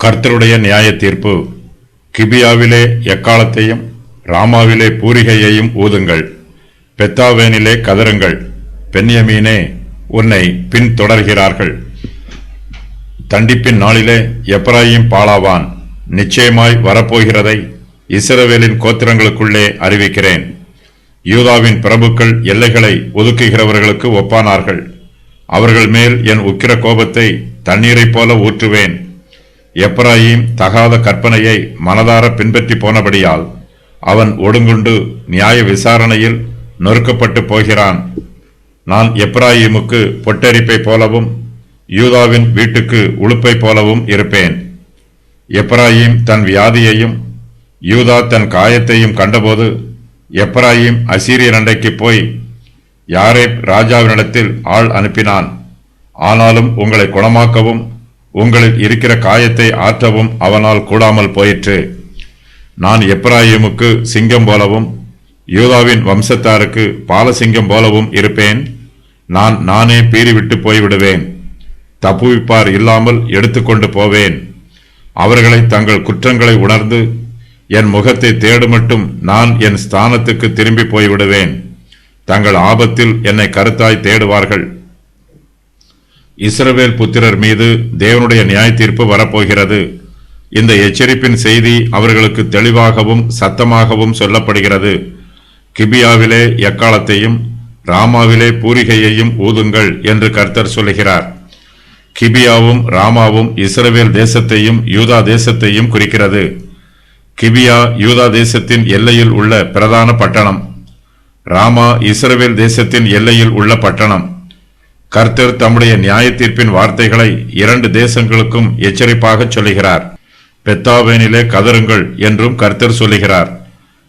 கர்த்தருடைய நியாய தீர்ப்பு. கிபியாவிலே எக்காலத்தையும் ராமாவிலே பூரிகையையும் ஊதுங்கள். பெத்தாவேனிலே கதறுங்கள். பென்யமீனே, உன்னை பின்தொடர்கிறார்கள். தண்டிப்பின் நாளிலே எப்ராயிம் பாழாவான். நிச்சயமாய் வரப்போகிறதை இஸ்ரவேலின் கோத்திரங்களுக்குள்ளே அறிவிக்கிறேன். யூதாவின் பிரபுக்கள் எல்லைகளை ஒதுக்குகிறவர்களுக்கு ஒப்பானார்கள். அவர்கள் மேல் என் உக்கிர கோபத்தை தண்ணீரைப் போல ஊற்றுவேன். எப்ராயிம் தகாத கற்பனையை மனதார பின்பற்றி போனபடியால் அவன் ஒடுங்குண்டு நியாய விசாரணையில் நொறுக்கப்பட்டு போகிறான். நான் எப்ராயிமுக்கு பொட்டரிப்பை போலவும் யூதாவின் வீட்டுக்கு உளுப்பை போலவும் இருப்பேன். எப்ராயிம் தன் வியாதியையும் யூதா தன் காயத்தையும் கண்டபோது எப்ராயிம் அசீரியர் அண்டைக்கு போய் யாரேப் ராஜாவினிடத்தில் ஆள் அனுப்பினான். ஆனாலும் உங்களை குணமாக்கவும் உங்களில் இருக்கிற காயத்தை ஆற்றவும் அவனால் கூடாமல் போயிற்று. நான் எப்ராயிமுக்கு சிங்கம் போலவும் யூதாவின் வம்சத்தாருக்கு பாலசிங்கம் போலவும் இருப்பேன். நானே பீறிவிட்டு போய்விடுவேன். தப்புவிப்பார் இல்லாமல் எடுத்துக்கொண்டு போவேன். அவர்களை தங்கள் குற்றங்களை உணர்ந்து என் முகத்தை தேடுமட்டும் நான் என் ஸ்தானத்துக்கு திரும்பி போய்விடுவேன். தங்கள் ஆபத்தில் என்னை கருத்தாய் தேடுவார்கள். இஸ்ரவேல் புத்திரர் மீது தேவனுடைய நியாய தீர்ப்பு வரப்போகிறது. இந்த எச்சரிப்பின் செய்தி அவர்களுக்கு தெளிவாகவும் சத்தமாகவும் சொல்லப்படுகிறது. கிபியாவிலே எக்காலத்தையும் ராமாவிலே பூரிகையையும் ஊதுங்கள் என்று கர்த்தர் சொல்லுகிறார். கிபியாவும் ராமாவும் இஸ்ரவேல் தேசத்தையும் யூதா தேசத்தையும் குறிக்கிறது. கிபியா யூதா தேசத்தின் எல்லையில் உள்ள பிரதான பட்டணம். ராமா இஸ்ரவேல் தேசத்தின் எல்லையில் உள்ள பட்டணம். கர்த்தர் தம்முடைய நியாய தீர்ப்பின் வார்த்தைகளை இரண்டு தேசங்களுக்கும் எச்சரிப்பாக சொல்லுகிறார். பெத்தாவேனிலே கதறுங்கள் என்றும் கர்த்தர் சொல்லுகிறார்.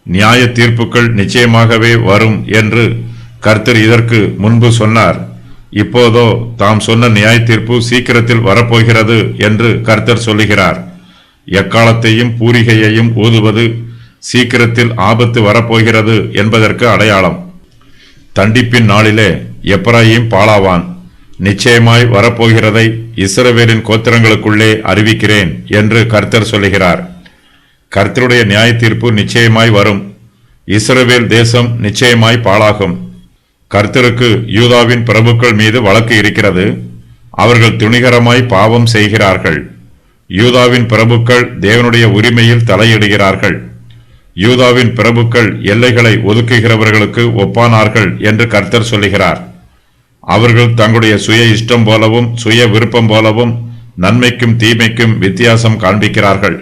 நியாய தீர்ப்புகள் நிச்சயமாகவே வரும் என்று கர்த்தர் இதற்கு முன்பு சொன்னார். இப்போதோ தாம் சொன்ன நியாய தீர்ப்பு சீக்கிரத்தில் வரப்போகிறது என்று கர்த்தர் சொல்லுகிறார். எக்காலத்தையும் பூரிகையையும் ஊதுவது சீக்கிரத்தில் ஆபத்து வரப்போகிறது என்பதற்கு அடையாளம். தண்டிப்பின் நாளிலே எப்ராயிம் பாழாவான். நிச்சயமாய் வரப்போகிறதை இஸ்ரவேலின் கோத்திரங்களுக்குள்ளே அறிவிக்கிறேன் என்று கர்த்தர் சொல்லுகிறார். கர்த்தருடைய நியாய தீர்ப்பு நிச்சயமாய் வரும். இஸ்ரவேல் தேசம் நிச்சயமாய் பாழாகும். கர்த்தருக்கு யூதாவின் பிரபுக்கள் மீது வழக்கு இருக்கிறது. அவர்கள் துணிகரமாய் பாவம் செய்கிறார்கள். யூதாவின் பிரபுக்கள் தேவனுடைய உரிமையில் தலையிடுகிறார்கள். யூதாவின் பிரபுக்கள் எல்லைகளை ஒதுக்குகிறவர்களுக்கு ஒப்பானார்கள் என்று கர்த்தர் சொல்லுகிறார். அவர்கள் தங்களுடைய சுய இஷ்டம் போலவும் சுய விருப்பம் போலவும் நன்மைக்கும் தீமைக்கும் வித்தியாசம் காண்பிக்கிறார்கள்.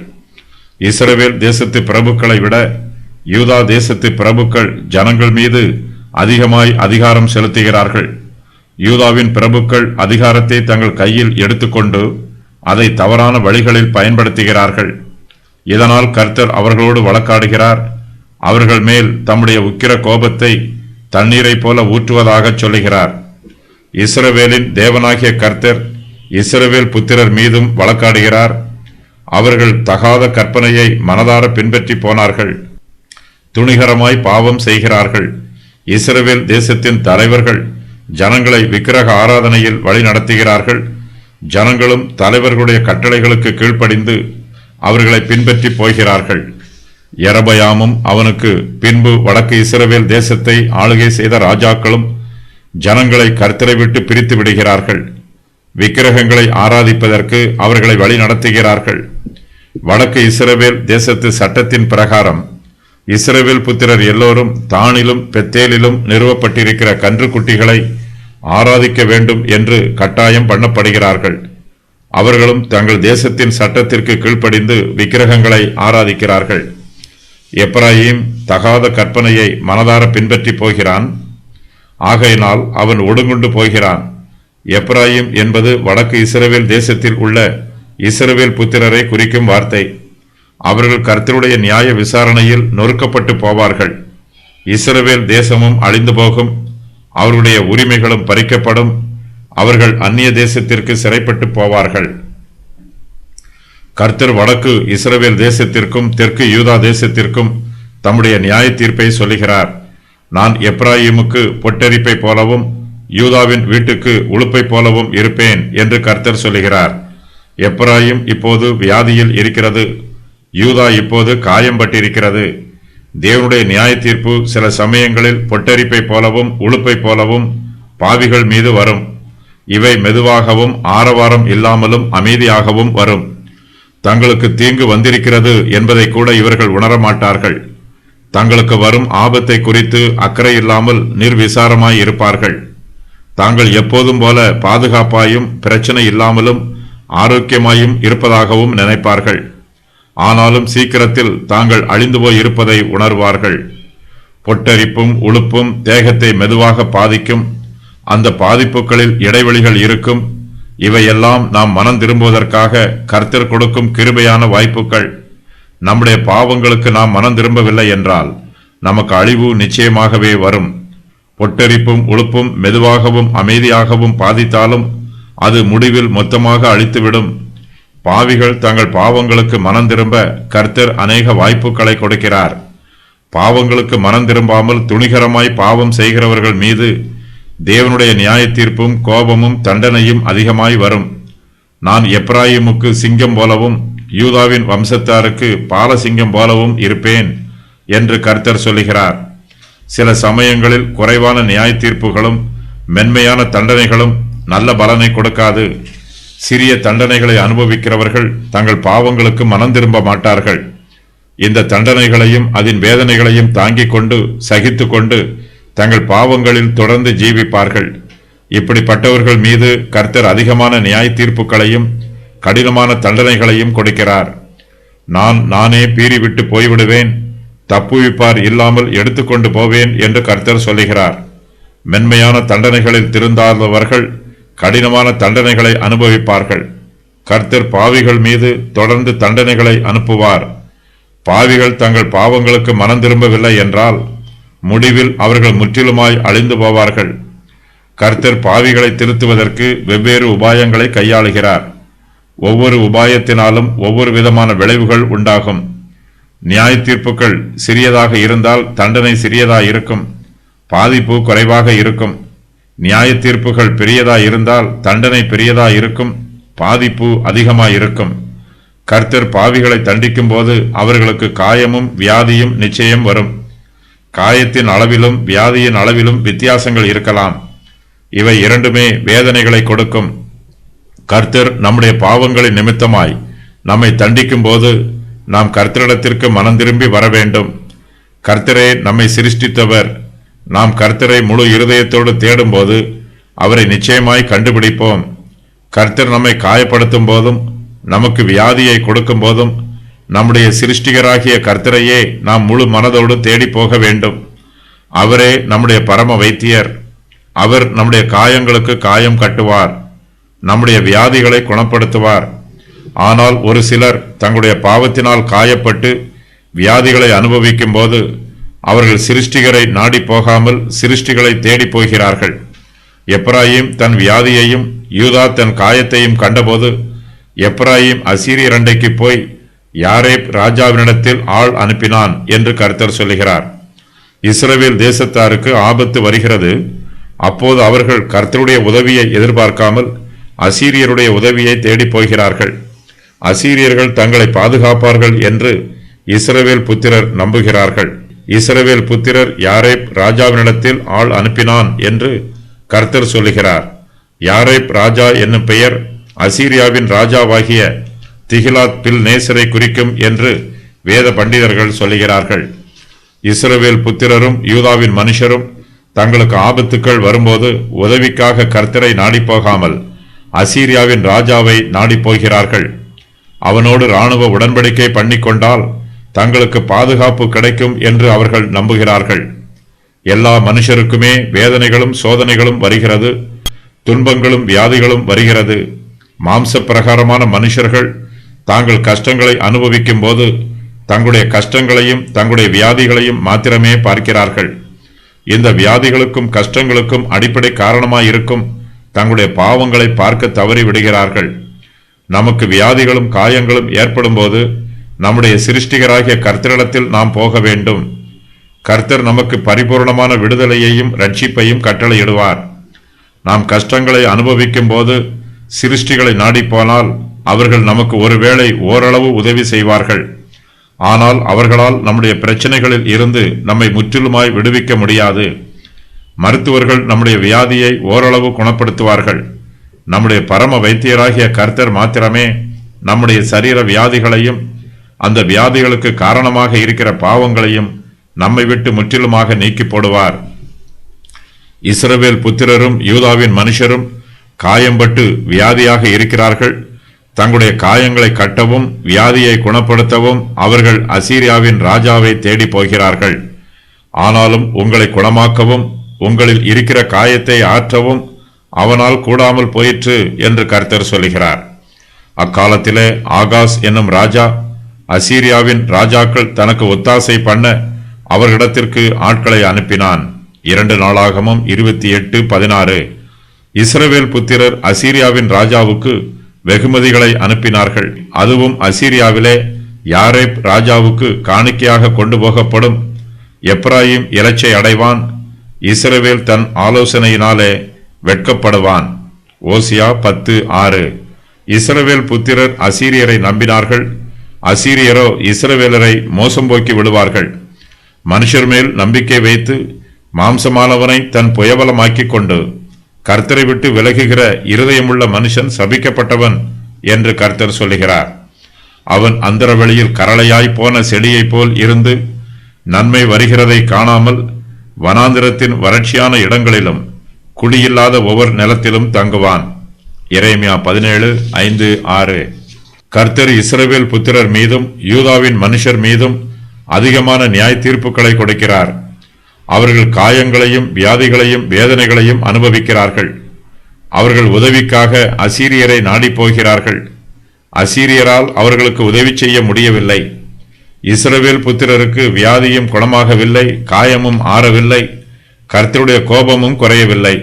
இஸ்ரவேல் தேசத்து பிரபுக்களை விட யூதா தேசத்து பிரபுக்கள் ஜனங்கள் மீது அதிகமாய் அதிகாரம் செலுத்துகிறார்கள். யூதாவின் பிரபுக்கள் அதிகாரத்தை தங்கள் கையில் எடுத்துக்கொண்டு அதை தவறான வழிகளில் பயன்படுத்துகிறார்கள். இதனால் கர்த்தர் அவர்களோடு வழக்காடுகிறார். அவர்கள் மேல் தம்முடைய உக்கிர கோபத்தை தண்ணீரை போல ஊற்றுவதாக சொல்லுகிறார். இஸ்ரவேலின் தேவனாகிய கர்த்தர் இஸ்ரவேல் புத்திரர் மீதும் வழக்காடுகிறார். அவர்கள் தகாத கற்பனையை மனதார பின்பற்றி போனார்கள். துணிகரமாய் பாவம் செய்கிறார்கள். இஸ்ரவேல் தேசத்தின் தலைவர்கள் ஜனங்களை விக்கிரக ஆராதனையில் வழி நடத்துகிறார்கள். ஜனங்களும் தலைவர்களுடைய கட்டளைகளுக்கு கீழ்ப்படிந்து அவர்களை பின்பற்றி போகிறார்கள். யெரொபெயாமும் அவனுக்கு பின்பு வடக்கு இஸ்ரவேல் தேசத்தை ஆளுகை செய்த ராஜாக்களும் ஜனங்களை கர்த்தரை விட்டு பிரித்து விடுகிறார்கள். விக்கிரகங்களை ஆராதிப்பதற்கு அவர்களை வழி நடத்துகிறார்கள். வடக்கு இஸ்ரவேல் தேசத்து சட்டத்தின் பிரகாரம் இஸ்ரவேல் புத்திரர் எல்லோரும் தானிலும் பெத்தேலிலும் நிறுவப்பட்டிருக்கிற கன்றுக்குட்டிகளை ஆராதிக்க வேண்டும் என்று கட்டாயம் பண்ணப்படுகிறார்கள். அவர்களும் தங்கள் தேசத்தின் சட்டத்திற்கு கீழ்ப்படிந்து விக்கிரகங்களை ஆராதிக்கிறார்கள். எப்ராயிம் தகாத கற்பனையை மனதார பின்பற்றி போகிறான். ஆகையினால் அவன் ஒடுங்குண்டு போகிறான். எப்ராயிம் என்பது வடக்கு இஸ்ரவேல் தேசத்தில் உள்ள இஸ்ரவேல் புத்திரரை குறிக்கும் வார்த்தை. அவர்கள் கர்த்தருடைய நியாய விசாரணையில் நொறுக்கப்பட்டு போவார்கள். இஸ்ரவேல் தேசமும் அழிந்து போகும். அவர்களுடைய உரிமைகளும் பறிக்கப்படும். அவர்கள் அந்நிய தேசத்திற்கு சிறைப்பட்டு போவார்கள். கர்த்தர் வடக்கு இஸ்ரவேல் தேசத்திற்கும் தெற்கு யூதா தேசத்திற்கும் தம்முடைய நியாய தீர்ப்பை சொல்லுகிறார். நான் எப்ராயிமுக்கு பொட்டரிப்பை போலவும் யூதாவின் வீட்டுக்கு உளுப்பை போலவும் இருப்பேன் என்று கர்த்தர் சொல்லுகிறார். எப்பிராயீம் இப்போது வியாதியில் இருக்கிறது, யூதா இப்போது காயம்பட்டிருக்கிறது. தேவனுடைய நியாய தீர்ப்பு சில சமயங்களில் பொட்டரிப்பை போலவும் உளுப்பை போலவும் பாவிகள் மீது வரும். இவை மெதுவாகவும் ஆரவாரம் இல்லாமலும் அமைதியாகவும் வரும். தங்களுக்கு தீங்கு வந்திருக்கிறது என்பதை கூட இவர்கள் உணரமாட்டார்கள். தங்களுக்கு வரும் ஆபத்தை குறித்து அக்கறை இல்லாமல் நிர்விசாரமாய் இருப்பார்கள். தாங்கள் எப்போதும் போல பாதுகாப்பாயும் பிரச்சனை இல்லாமலும் ஆரோக்கியமாயும் இருப்பதாகவும் நினைப்பார்கள். ஆனாலும் சீக்கிரத்தில் தாங்கள் அழிந்து போய் இருப்பதை உணர்வார்கள். பொட்டரிப்பும் உளுப்பும் தேகத்தை மெதுவாக பாதிக்கும். அந்த பாதிப்புகளில் இடைவெளிகள் இருக்கும். இவையெல்லாம் நாம் மனம் திரும்புவதற்காக கர்த்தர் கொடுக்கும் கிருபையான வாய்ப்புகள். நம்முடைய பாவங்களுக்கு நாம் மனம் திரும்பவில்லை என்றால் நமக்கு அழிவு நிச்சயமாகவே வரும். பொட்டரிப்பும் உளுப்பும் மெதுவாகவும் அமைதியாகவும் பாதித்தாலும் அது முடிவில் மொத்தமாக அழித்துவிடும். பாவிகள் தங்கள் பாவங்களுக்கு மனம் திரும்ப கர்த்தர் அநேக வாய்ப்புகளை கொடுக்கிறார். பாவங்களுக்கு மனம் திரும்பாமல் துணிகரமாய் பாவம் செய்கிறவர்கள் மீது தேவனுடைய நியாய தீர்ப்பும் கோபமும் தண்டனையும் அதிகமாய் வரும். நான் எப்பிராயீமுக்கு சிங்கம் போலவும் யூதாவின் வம்சத்தாருக்கு பாலசிங்கம் போலவும் இருப்பேன் என்று கர்த்தர் சொல்லுகிறார். சில சமயங்களில் குறைவான நியாய தீர்ப்புகளும் மென்மையான தண்டனைகளும் நல்ல பலனை கொடுக்காது. சிறிய தண்டனைகளை அனுபவிக்கிறவர்கள் தங்கள் பாவங்களுக்கு மனம் திரும்ப மாட்டார்கள். இந்த தண்டனைகளையும் அதன் வேதனைகளையும் தாங்கிக் கொண்டு சகித்து கொண்டு தங்கள் பாவங்களில் தொடர்ந்து ஜீவிப்பார்கள். இப்படிப்பட்டவர்கள் மீது கர்த்தர் அதிகமான நியாய தீர்ப்புகளையும் கடினமான தண்டனைகளையும் கொடுக்கிறார். நானே பீறி விட்டு போய்விடுவேன், தப்புவிப்பார் இல்லாமல் எடுத்துக்கொண்டு போவேன் என்று கர்த்தர் சொல்லுகிறார். மென்மையான தண்டனைகளில் திருந்தாதவர்கள் கடினமான தண்டனைகளை அனுபவிப்பார்கள். கர்த்தர் பாவிகள் மீது தொடர்ந்து தண்டனைகளை அனுப்புவார். பாவிகள் தங்கள் பாவங்களுக்கு மனம் திரும்பவில்லை என்றால் முடிவில் அவர்கள் முற்றிலுமாய் அழிந்து போவார்கள். கர்த்தர் பாவிகளை திருத்துவதற்கு வெவ்வேறு உபாயங்களை கையாளுகிறார். ஒவ்வொரு உபாயத்தினாலும் ஒவ்வொரு விதமான விளைவுகள் உண்டாகும். நியாய தீர்ப்புகள் சிறியதாக இருந்தால் தண்டனை சிறியதாக இருக்கும், பாதிப்பு குறைவாக இருக்கும். நியாய தீர்ப்புகள் பெரியதாக இருந்தால் தண்டனை பெரியதாக இருக்கும், பாதிப்பு அதிகமாயிருக்கும். கர்த்தர் பாவிகளை தண்டிக்கும் போது அவர்களுக்கு காயமும் வியாதியும் நிச்சயம் வரும். காயத்தின் அளவிலும் வியாதியின் அளவிலும் வித்தியாசங்கள் இருக்கலாம். இவை இரண்டுமே வேதனைகளை கொடுக்கும். கர்த்தர் நம்முடைய பாவங்களின் நிமித்தமாய் நம்மை தண்டிக்கும் போது நாம் கர்த்தரிடத்திற்கு மனம் திரும்பி வர வேண்டும். கர்த்தரே நம்மை சிருஷ்டித்தவர். நாம் கர்த்தரை முழு இருதயத்தோடு தேடும் போது அவரை நிச்சயமாய் கண்டுபிடிப்போம். கர்த்தர் நம்மை காயப்படுத்தும் போதும் நமக்கு வியாதியை கொடுக்கும் போதும் நம்முடைய சிருஷ்டிகராகிய கர்த்தரையே நாம் முழு மனதோடு தேடி போக வேண்டும். அவரே நம்முடைய பரம வைத்தியர். அவர் நம்முடைய காயங்களுக்கு காயம் கட்டுவார், நம்முடைய வியாதிகளை குணப்படுத்துவார். ஆனால் ஒரு சிலர் தங்களுடைய பாவத்தினால் காயப்பட்டு வியாதிகளை அனுபவிக்கும் போது அவர்கள் சிருஷ்டிகரை நாடி போகாமல் சிருஷ்டிகளை தேடி போகிறார்கள். எப்பிராயீம் தன் வியாதியையும் யூதா தன் காயத்தையும் கண்டபோது எப்பிராயீம் அசீரியர் அண்டைக்கு போய் யாரேப் ராஜாவினிடத்தில் ஆள் அனுப்பினான் என்று கர்த்தர் சொல்லுகிறார். இஸ்ரவேல் தேசத்தாருக்கு ஆபத்து வருகிறது. அப்போது அவர்கள் கர்த்தருடைய உதவியை எதிர்பார்க்காமல் அசீரியருடைய உதவியை தேடி போகிறார்கள். அசீரியர்கள் தங்களை பாதுகாப்பார்கள் என்று இஸ்ரவேல் புத்திரர் நம்புகிறார்கள். இஸ்ரவேல் புத்திரர் யாரேப் ராஜாவினிடத்தில் ஆள் அனுப்பினான் என்று கர்த்தர் சொல்லுகிறார். யாரேப் ராஜா என்னும் பெயர் அசீரியாவின் ராஜாவாகிய திகிலாத் பில்நேசரை குறிக்கும் என்று வேத பண்டிதர்கள் சொல்லுகிறார்கள். இஸ்ரவேல் புத்திரரும் யூதாவின் மனுஷரும் தங்களுக்கு ஆபத்துக்கள் வரும்போது உதவிக்காக கர்த்தரை நாடிப்போகாமல் அசீரியாவின் ராஜாவை நாடிப்போகிறார்கள். அவனோடு இராணுவ உடன்படிக்கை பண்ணிக்கொண்டால் தங்களுக்கு பாதுகாப்பு கிடைக்கும் என்று அவர்கள் நம்புகிறார்கள். எல்லா மனுஷருக்குமே வேதனைகளும் சோதனைகளும் வருகிறது, துன்பங்களும் வியாதிகளும் வருகிறது. மாம்ச பிரகாரமான மனுஷர்கள் தாங்கள் கஷ்டங்களை அனுபவிக்கும் போது தங்களுடைய கஷ்டங்களையும் தங்களுடைய வியாதிகளையும் மாத்திரமே பார்க்கிறார்கள். இந்த வியாதிகளுக்கும் கஷ்டங்களுக்கும் அடிப்படை காரணமாயிருக்கும் தங்களுடைய பாவங்களை பார்க்க தவறி விடுகிறார்கள். நமக்கு வியாதிகளும் காயங்களும் ஏற்படும் போது நம்முடைய சிருஷ்டிகராகிய கர்த்தரிடத்தில் நாம் போக வேண்டும். கர்த்தர் நமக்கு பரிபூர்ணமான விடுதலையையும் ரட்சிப்பையும் கட்டளையிடுவார். நாம் கஷ்டங்களை அனுபவிக்கும் போது சிருஷ்டிகளை நாடிப்போனால் அவர்கள் நமக்கு ஒருவேளை ஓரளவு உதவி செய்வார்கள். ஆனால் அவர்களால் நம்முடைய பிரச்சனைகளில் இருந்து நம்மை முற்றிலுமாய் விடுவிக்க முடியாது. மருத்துவர்கள் நம்முடைய வியாதியை ஓரளவு குணப்படுத்துவார்கள். நம்முடைய பரம வைத்தியராகிய கர்த்தர் மாத்திரமே நம்முடைய சரீர வியாதிகளையும் அந்த வியாதிகளுக்கு காரணமாக இருக்கிற பாவங்களையும் நம்மை விட்டு முற்றிலுமாக நீக்கி போடுவார். இஸ்ரவேல் புத்திரரும் யூதாவின் மனுஷரும் காயம்பட்டு வியாதியாக இருக்கிறார்கள். தங்களுடைய காயங்களை கட்டவும் வியாதியை குணப்படுத்தவும் அவர்கள் அசீரியாவின் ராஜாவை தேடி போகிறார்கள். ஆனாலும் உங்களை குணமாக்கவும் உங்களில் இருக்கிற காயத்தை ஆற்றவும் அவனால் கூடாமல் போயிற்று என்று கர்த்தர் சொல்லுகிறார். அக்காலத்திலே ஆகாஸ் என்னும் ராஜா அசீரியாவின் ராஜாக்கள் தனக்கு ஒத்தாசை பண்ண அவர்களிடத்திற்கு ஆட்களை அனுப்பினான். 2 நாளாகமம் 28:16. இஸ்ரவேல் புத்திரர் அசீரியாவின் ராஜாவுக்கு வெகுமதிகளை அனுப்பினார்கள். அதுவும் அசீரியாவிலே யாரேப் ராஜாவுக்கு காணிக்கையாக கொண்டு போகப்படும். எப்ராயிம் இலச்சை அடைவான். இஸ்ரவேல் தன் ஆலோசனையினாலே வெட்கப்படுவான். ஓசியா 10:6. இஸ்ரவேல் புத்திரர் அசீரியரை நம்பினார்கள். அசீரியரோ இஸ்ரவேலரை மோசம் போக்கி விடுவார்கள். மனுஷர் மேல் நம்பிக்கை வைத்து மாம்சமானவனை தன் புயபலமாக்கிக் கொண்டு கர்த்தரை விட்டு விலகுகிற இருதயமுள்ள மனுஷன் சபிக்கப்பட்டவன் என்று கர்த்தர் சொல்லுகிறார். அவன் அந்தரவெளியில் கரளையாய் போன செடியைப் போல் இருந்து நன்மை வருகிறதை காணாமல் வனாந்திரத்தின் வறட்சியான இடங்களிலும் குடியில்லாத ஒவ்வொரு நிலத்திலும் தங்குவான். எரேமியா 17:5-6. கர்த்தர் இஸ்ரவேல் புத்திரர் மீதும் யூதாவின் மனுஷர் மீதும் அதிகமான நியாய தீர்ப்புகளை கொடுக்கிறார். அவர்கள் காயங்களையும் வியாதிகளையும் வேதனைகளையும் அனுபவிக்கிறார்கள். அவர்கள் உதவிக்காக அசீரியரை நாடி போகிறார்கள். அசீரியரால் அவர்களுக்கு உதவி செய்ய முடியவில்லை. இஸ்ரவேல் புத்திரருக்கு வியாதியும் குணமாகவில்லை, காயமும் ஆறவில்லை, கர்த்தருடைய கோபமும் குறையவில்லை,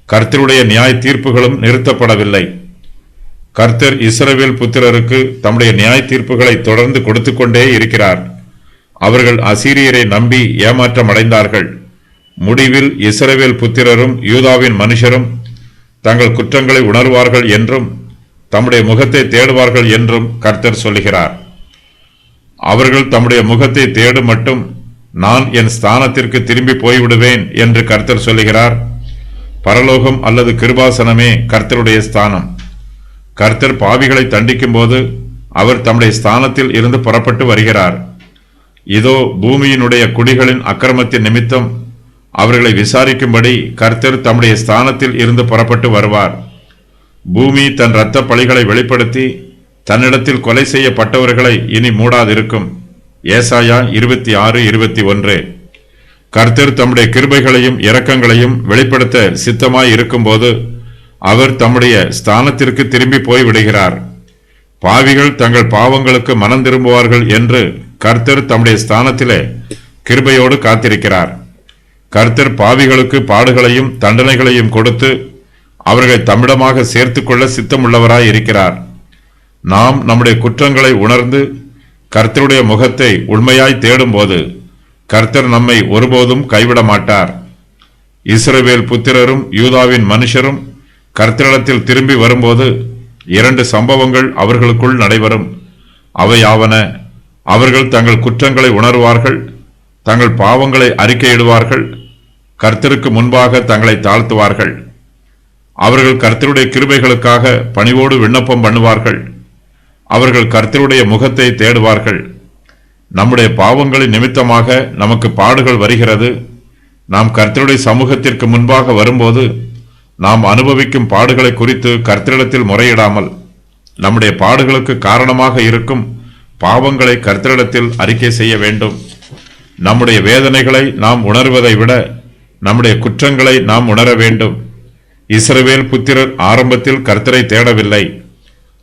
கர்த்தருடைய நியாய தீர்ப்புகளும் நிறுத்தப்படவில்லை. கர்த்தர் இஸ்ரவேல் புத்திரருக்கு தம்முடைய நியாய தீர்ப்புகளை தொடர்ந்து கொடுத்து கொண்டே இருக்கிறார். அவர்கள் அசீரியரை நம்பி ஏமாற்றம் அடைந்தார்கள். முடிவில் இஸ்ரவேல் புத்திரரும் யூதாவின் மனுஷரும் தங்கள் குற்றங்களை உணர்வார்கள் என்றும் தம்முடைய முகத்தை தேடுவார்கள் என்றும் கர்த்தர் சொல்லுகிறார். அவர்கள் தம்முடைய முகத்தை தேடு மட்டும் நான் என் ஸ்தானத்திற்கு திரும்பி போய்விடுவேன் என்று கர்த்தர் சொல்லுகிறார். பரலோகம் அல்லது கிருபாசனமே கர்த்தருடைய ஸ்தானம். கர்த்தர் பாவிகளை தண்டிக்கும் போது அவர் தம்முடைய ஸ்தானத்தில் இருந்து புறப்பட்டு வருகிறார். இதோ பூமியினுடைய குடிகளின் அக்கிரமத்தின் நிமித்தம் அவர்களை விசாரிக்கும்படி கர்த்தர் தம்முடைய ஸ்தானத்தில் இருந்து புறப்பட்டு வருவார். பூமி தன் இரத்த பழிகளை வெளிப்படுத்தி தன்னிடத்தில் கொலை செய்யப்பட்டவர்களை இனி மூடாதிருக்கும். ஏசாயா 26:21. கர்த்தர் தம்முடைய கிருபைகளையும் இரக்கங்களையும் வெளிப்படுத்த சித்தமாய் இருக்கும்போது அவர் தம்முடைய ஸ்தானத்திற்கு திரும்பி போய் விடுகிறார். பாவிகள் தங்கள் பாவங்களுக்கு மனம் திரும்புவார்கள் என்று கர்த்தர் தம்முடைய ஸ்தானத்திலே கிருபையோடு காத்திருக்கிறார். கர்த்தர் பாவிகளுக்கு பாடுகளையும் தண்டனைகளையும் கொடுத்து அவர்களை தம்மிடமாக சேர்த்துக்கொள்ள சித்தமுள்ளவராய் இருக்கிறார். நாம் நம்முடைய குற்றங்களை உணர்ந்து கர்த்தருடைய முகத்தை உண்மையாய் தேடும்போது கர்த்தர் நம்மை ஒருபோதும் கைவிட மாட்டார். இஸ்ரவேல் புத்திரரும் யூதாவின் மனுஷரும் கர்த்தரிடத்தில் திரும்பி வரும்போது 2 சம்பவங்கள் அவர்களுக்குள் நடைபெறும். அவையாவன, அவர்கள் தங்கள் குற்றங்களை உணர்வார்கள், தங்கள் பாவங்களை அறிக்கையிடுவார்கள், கர்த்தருக்கு முன்பாக தங்களை தாழ்த்துவார்கள். அவர்கள் கர்த்தருடைய கிருபைகளுக்காக பணிவோடு விண்ணப்பம் பண்ணுவார்கள். அவர்கள் கர்த்தருடைய முகத்தை தேடுவார்கள். நம்முடைய பாவங்களின் நிமித்தமாக நமக்கு பாடுகள் வருகிறது. நாம் கர்த்தருடைய சமூகத்திற்கு முன்பாக வரும்போது நாம் அனுபவிக்கும் பாடுகளை குறித்து கர்த்தரிடத்தில் முறையிடாமல் நம்முடைய பாடுகளுக்கு காரணமாக இருக்கும் பாவங்களை கர்த்தரிடத்தில் அறிக்கை செய்ய வேண்டும். நம்முடைய வேதனைகளை நாம் உணர்வதை விட நம்முடைய குற்றங்களை நாம் உணர வேண்டும். இஸ்ரவேல் புத்திரர் ஆரம்பத்தில் கர்த்தரை தேடவில்லை.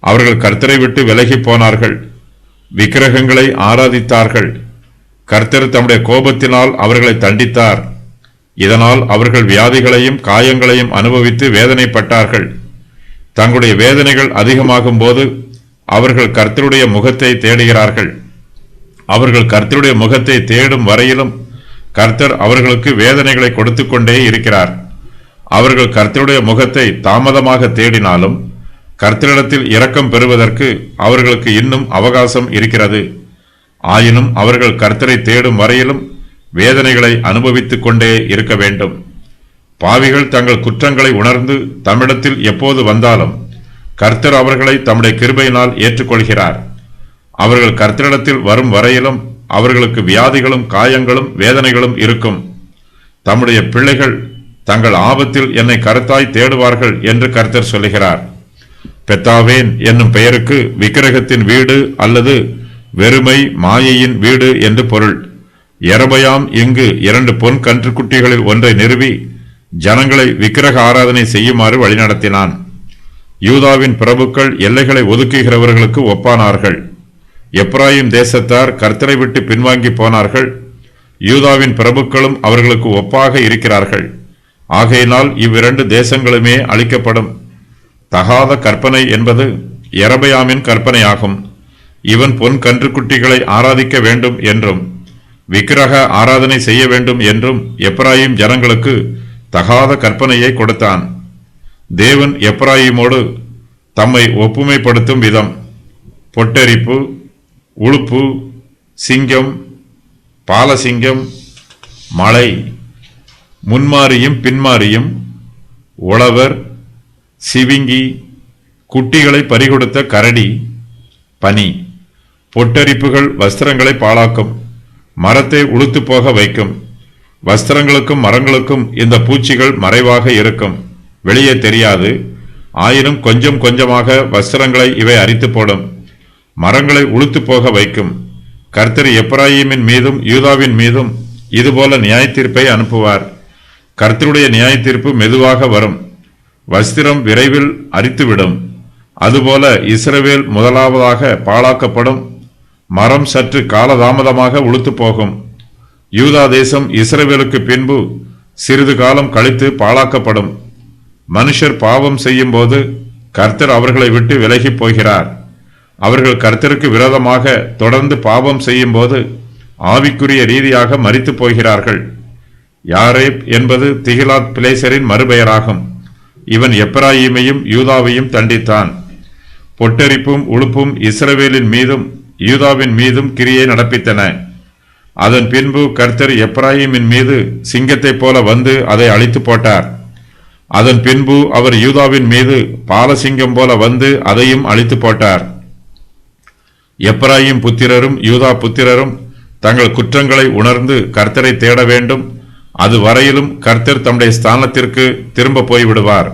அவர்கள் கர்த்தரை விட்டு விலகி போனார்கள், விக்கிரகங்களை ஆராதித்தார்கள். கர்த்தர் தம்முடைய கோபத்தினால் அவர்களை தண்டித்தார். இதனால் அவர்கள் வியாதிகளையும் காயங்களையும் அனுபவித்து வேதனைப்பட்டார்கள். தங்களுடைய வேதனைகள் அதிகமாகும் போது அவர்கள் கர்த்தருடைய முகத்தை தேடுகிறார்கள். அவர்கள் கர்த்தருடைய முகத்தை தேடும் வரையிலும் கர்த்தர் அவர்களுக்கு வேதனைகளை கொடுத்து கொண்டே இருக்கிறார். அவர்கள் கர்த்தருடைய முகத்தை தாமதமாக தேடினாலும் கர்த்தரிடத்தில் இரக்கம் பெறுவதற்கு அவர்களுக்கு இன்னும் அவகாசம் இருக்கிறது. ஆயினும் அவர்கள் கர்த்தரை தேடும் வரையிலும் வேதனைகளை அனுபவித்துக் கொண்டே இருக்க வேண்டும். பாவிகள் தங்கள் குற்றங்களை உணர்ந்து தம்மிடத்தில் எப்போது வந்தாலும் கர்த்தர் அவர்களை தம்முடைய கிருபையினால் ஏற்றுக்கொள்கிறார். அவர்கள் கர்த்தரிடத்தில் வரும் வரையிலும் அவர்களுக்கு வியாதிகளும் காயங்களும் வேதனைகளும் இருக்கும். தம்முடைய பிள்ளைகள் தங்கள் ஆபத்தில் என்னை கருத்தாய் தேடுவார்கள் என்று கர்த்தர் சொல்லுகிறார். பெத்தாவேன் என்னும் பெயருக்கு விக்கிரகத்தின் வீடு அல்லது வெறுமை மாயையின் வீடு என்று பொருள். யெரொபெயாம் இங்கு 2 பொன் கன்றுக்குட்டிகளில் ஒன்றை நிறுவி ஜனங்களை விக்கிரக ஆராதனை செய்யுமாறு வழிநடத்தினான். யூதாவின் பிரபுக்கள் எல்லைகளை ஒதுக்குகிறவர்களுக்கு ஒப்பானார்கள். எப்ராயிம் தேசத்தார் கர்த்தரை விட்டு பின்வாங்கி போனார்கள். யூதாவின் பிரபுக்களும் அவர்களுக்கு ஒப்பாக இருக்கிறார்கள். ஆகையினால் இவ்விரண்டு தேசங்களுமே அழிக்கப்படும். தகாத கற்பனை என்பது யெரொபெயாமின் கற்பனையாகும். இவன் பொன் கன்றுக்குட்டிகளை ஆராதிக்க வேண்டும் என்றும் விக்கிரக ஆராதனை செய்ய வேண்டும் என்றும் எப்ராயிம் ஜனங்களுக்கு தகாத கற்பனையை கொடுத்தான். தேவன் எப்ராயிமோடு தம்மை ஒப்புமைப்படுத்தும் விதம்: பொட்டரிப்பு, உளுப்பு, சிங்கம், பாலசிங்கம், மலை, முன்மாரியும் பின்மாரியும், உழவர், சிவிங்கி, குட்டிகளை பறிகொடுத்த கரடி, பனி. பொட்டரிப்புகள் வஸ்திரங்களை பாழாக்கும், மரத்தை உளுத்து போக வைக்கும். வஸ்திரங்களுக்கும் மரங்களுக்கும் இந்த பூச்சிகள் மறைவாக இருக்கும், வெளியே தெரியாது. ஆயினும் கொஞ்சம் கொஞ்சமாக வஸ்திரங்களை இவை அரித்து போடும், மரங்களை உளுத்து போக வைக்கும். கர்த்தர் எப்ராயிமின் மீதும் யூதாவின் மீதும் இதுபோல நியாயத்தீர்ப்பை அனுப்புவார். கர்த்தருடைய நியாயத்தீர்ப்பு மெதுவாக வரும், வஸ்திரம் விரைவில் அரித்துவிடும். அதுபோல இஸ்ரவேல் முதலாவதாக பாழாக்கப்படும், மரம் சற்று காலதாமதமாக உளுத்து போகும். யூதா தேசம் இஸ்ரவேலுக்கு பின்பு சிறிது காலம் கழித்து பாழாக்கப்படும். மனுஷர் பாவம் செய்யும் போது கர்த்தர் அவர்களை விட்டு விலகி போகிறார். அவர்கள் கர்த்தருக்கு விரோதமாக தொடர்ந்து பாவம் செய்யும் போது ஆவிக்குரிய ரீதியாக மரித்து போகிறார்கள். யாரேப் என்பது திகிலாத் பிலேசரின் மறுபெயராகும். இவன் எப்ராயிமையும் யூதாவையும் தண்டித்தான். பொட்டரிப்பும் உளுப்பும் இஸ்ரவேலின் மீதும் யூதாவின் மீதும் கிரியை நடப்பித்தன. அதன் பின்பு கர்த்தர் எப்ராயிமின் மீது சிங்கத்தைப் போல வந்து அதை அழித்து போட்டார். அதன் பின்பு அவர் யூதாவின் மீது பாலசிங்கம் போல வந்து அதையும் அழித்து போட்டார். எப்ராயிம் புத்திரரும் யூதா புத்திரரும் தங்கள் குற்றங்களை உணர்ந்து கர்த்தரை தேட வேண்டும். அது வரையிலும் கர்த்தர் தம்முடைய ஸ்தானத்திற்கு திரும்ப போய்விடுவார்.